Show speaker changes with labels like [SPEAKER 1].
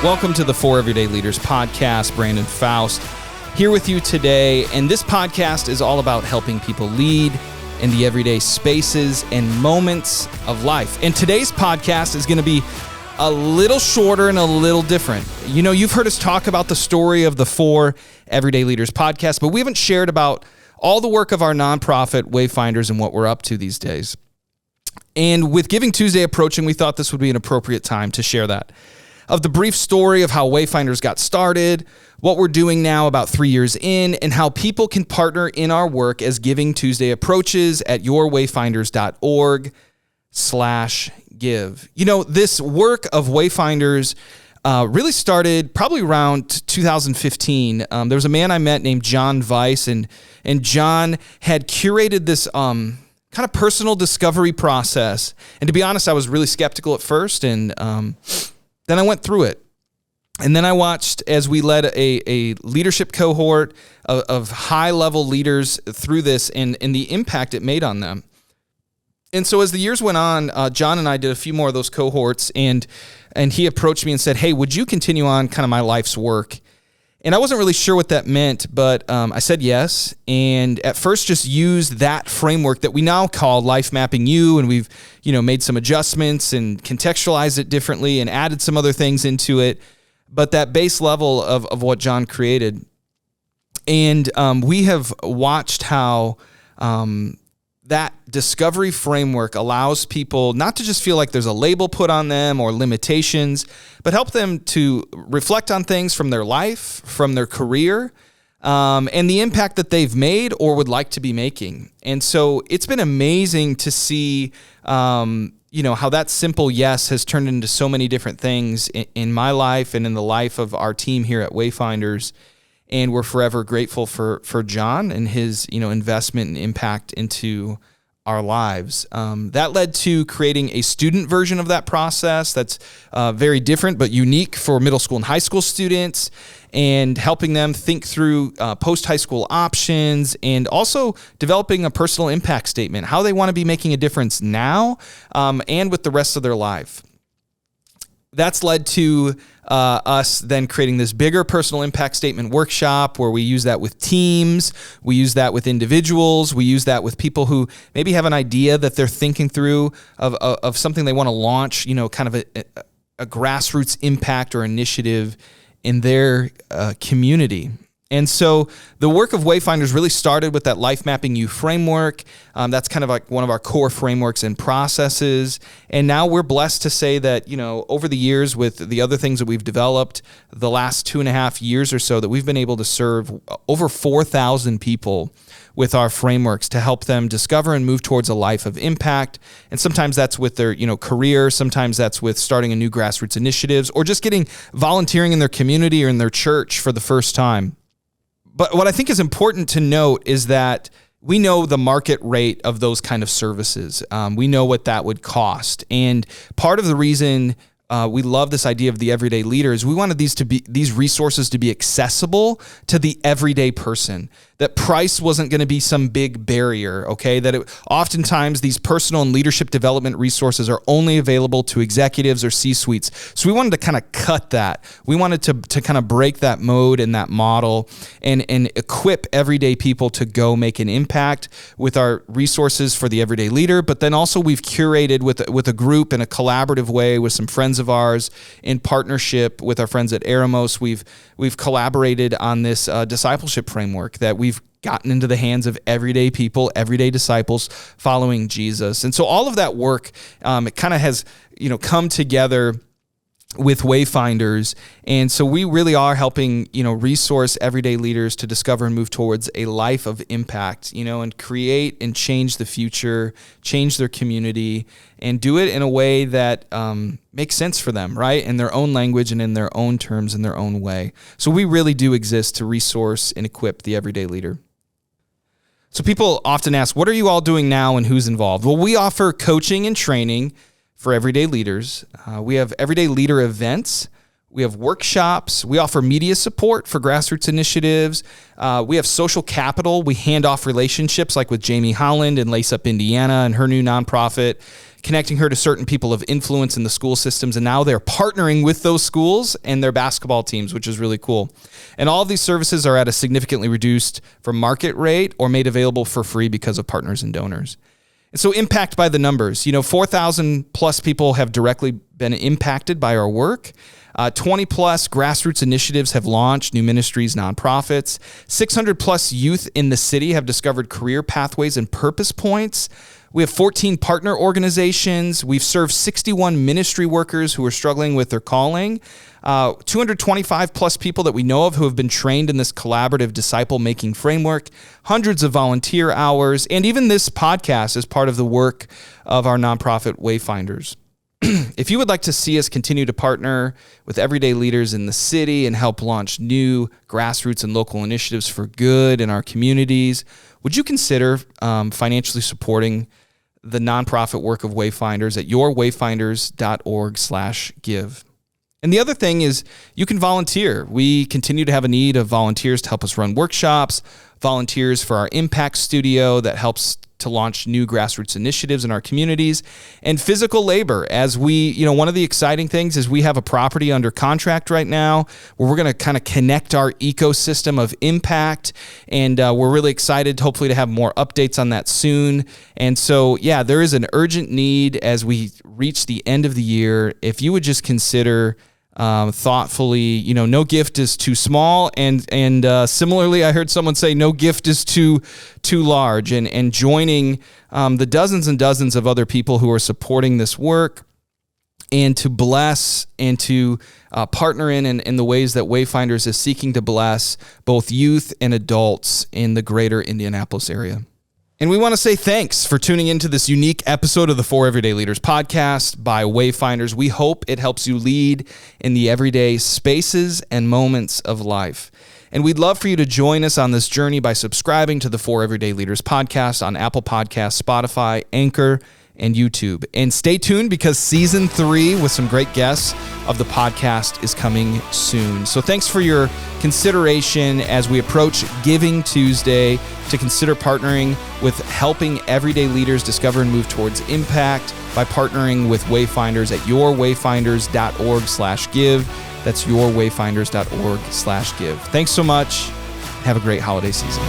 [SPEAKER 1] Welcome to the For Everyday Leaders podcast. Brandon Faust here with you today. And this podcast is all about helping people lead in the everyday spaces and moments of life. And today's podcast is going to be a little shorter and a little different. You know, you've heard us talk about the story of the For Everyday Leaders podcast, but we haven't shared about all the work of our nonprofit Wayfinders and what we're up to these days. And with Giving Tuesday approaching, we thought this would be an appropriate time to share that. Of the brief story of how Wayfinders got started, what we're doing now about 3 years in, and how people can partner in our work as Giving Tuesday approaches at yourwayfinders.org/give. You know, this work of Wayfinders really started probably around 2015. There was a man I met named John Weiss, and John had curated this kind of personal discovery process. And to be honest, I was really skeptical at first, and then I went through it. And then I watched as we led a leadership cohort of high-level leaders through this and the impact it made on them. And so as the years went on, John and I did a few more of those cohorts, and he approached me and said, hey, would you continue on kind of my life's work? And I wasn't really sure what that meant, but I said yes, and at first just used that framework that we now call Life Mapping You, and we've made some adjustments and contextualized it differently and added some other things into it, but that base level of what John created. And we have watched how that discovery framework allows people not to just feel like there's a label put on them or limitations, but help them to reflect on things from their life, from their career, and the impact that they've made or would like to be making. And so it's been amazing to see, how that simple yes has turned into so many different things in my life and in the life of our team here at Wayfinders. And we're forever grateful for John and his, investment and impact into our lives. That led to creating a student version of that process that's very different but unique for middle school and high school students, and helping them think through post-high school options, and also developing a personal impact statement, how they want to be making a difference now and with the rest of their life. That's led to us then creating this bigger personal impact statement workshop where we use that with teams, we use that with individuals, we use that with people who maybe have an idea that they're thinking through of something they want to launch, kind of a grassroots impact or initiative in their community. And so the work of Wayfinders really started with that Life Mapping You framework. That's kind of like one of our core frameworks and processes. And now we're blessed to say that, over the years with the other things that we've developed, the last 2.5 years or so, that we've been able to serve over 4,000 people with our frameworks to help them discover and move towards a life of impact. And sometimes that's with their, career. Sometimes that's with starting a new grassroots initiatives, or just getting volunteering in their community or in their church for the first time. But what I think is important to note is that we know the market rate of those kind of services. We know what that would cost. And part of the reason we love this idea of the everyday leader is we wanted these resources to be accessible to the everyday person. That price wasn't going to be some big barrier, okay? That oftentimes these personal and leadership development resources are only available to executives or C-suites. So we wanted to kind of cut that. We wanted to kind of break that mode and that model and equip everyday people to go make an impact with our resources for the everyday leader. But then also we've curated with a group in a collaborative way with some friends of ours in partnership with our friends at Eremos. We've collaborated on this discipleship framework that we've gotten into the hands of everyday people, everyday disciples following Jesus. And so all of that work, it kind of has, come together with Wayfinders. And so we really are helping, resource everyday leaders to discover and move towards a life of impact, and create and change the future, change their community, and do it in a way that makes sense for them, right? In their own language and in their own terms, in their own way. So we really do exist to resource and equip the everyday leader. So people often ask, what are you all doing now and who's involved? Well, we offer coaching and training for everyday leaders. We have everyday leader events We have workshops. We offer media support for grassroots initiatives. We have social capital. We hand off relationships like with Jamie Holland in Lace Up, Indiana, and her new nonprofit, connecting her to certain people of influence in the school systems. And now they're partnering with those schools and their basketball teams, which is really cool. And all of these services are at a significantly reduced from market rate or made available for free because of partners and donors. And so impact by the numbers, 4,000 plus people have directly been impacted by our work. 20 plus grassroots initiatives have launched, new ministries, nonprofits. 600 plus youth in the city have discovered career pathways and purpose points. We have 14 partner organizations. We've served 61 ministry workers who are struggling with their calling. 225 plus people that we know of who have been trained in this collaborative disciple-making framework. Hundreds of volunteer hours. And even this podcast is part of the work of our nonprofit Wayfinders. If you would like to see us continue to partner with everyday leaders in the city and help launch new grassroots and local initiatives for good in our communities, would you consider financially supporting the nonprofit work of Wayfinders at yourwayfinders.org/give? And the other thing is you can volunteer. We continue to have a need of volunteers to help us run workshops, volunteers for our impact studio that helps to launch new grassroots initiatives in our communities, and physical labor. As we, one of the exciting things is we have a property under contract right now where we're going to kind of connect our ecosystem of impact, and we're really excited hopefully to have more updates on that soon. And so, there is an urgent need as we reach the end of the year. If you would just consider thoughtfully, no gift is too small, and similarly, I heard someone say no gift is too large, and joining the dozens and dozens of other people who are supporting this work, and to bless and to partner in the ways that Wayfinders is seeking to bless both youth and adults in the greater Indianapolis area. And we want to say thanks for tuning into this unique episode of the For Everyday Leaders podcast by Wayfinders. We hope it helps you lead in the everyday spaces and moments of life. And we'd love for you to join us on this journey by subscribing to the For Everyday Leaders podcast on Apple Podcasts, Spotify, Anchor, and YouTube. And stay tuned because season 3 with some great guests of the podcast is coming soon. So thanks for your consideration as we approach Giving Tuesday to consider partnering with helping everyday leaders discover and move towards impact by partnering with Wayfinders at yourwayfinders.org/give. That's yourwayfinders.org/give. Thanks so much. Have a great holiday season.